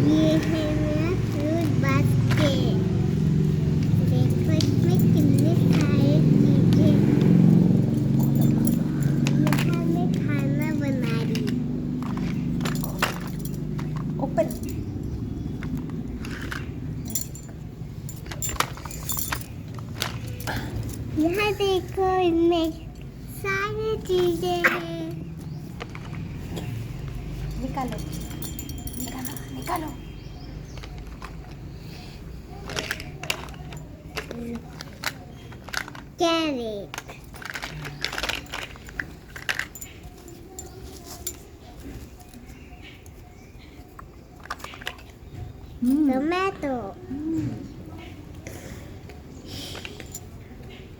ये है मेरा फ्रूट बास्केट। देखो इसमें कितने सारे चीजें। यहाँ मैं खाना बना रही। ओपन। यहाँ देखो इनमें सारी चीजें हैं। निकालो निकालो निकालो। कैरेट, टोमेटो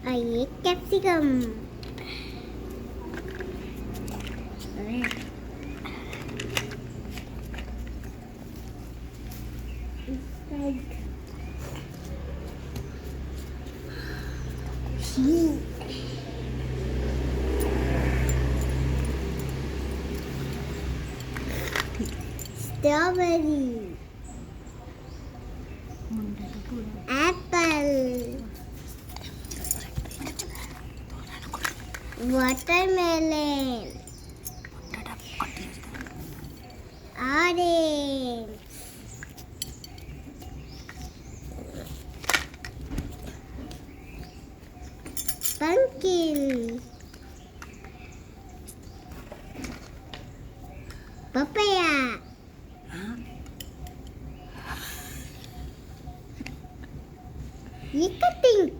और ये capsicum. Strawberry, Apple, watermelon, orange, pumpkin, papaya, ये कटिंग,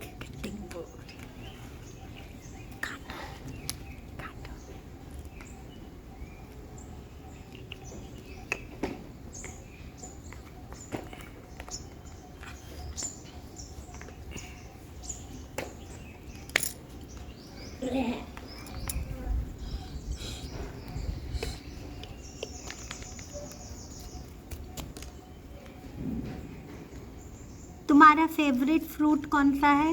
तुम्हारा फेवरेट फ्रूट कौन सा है?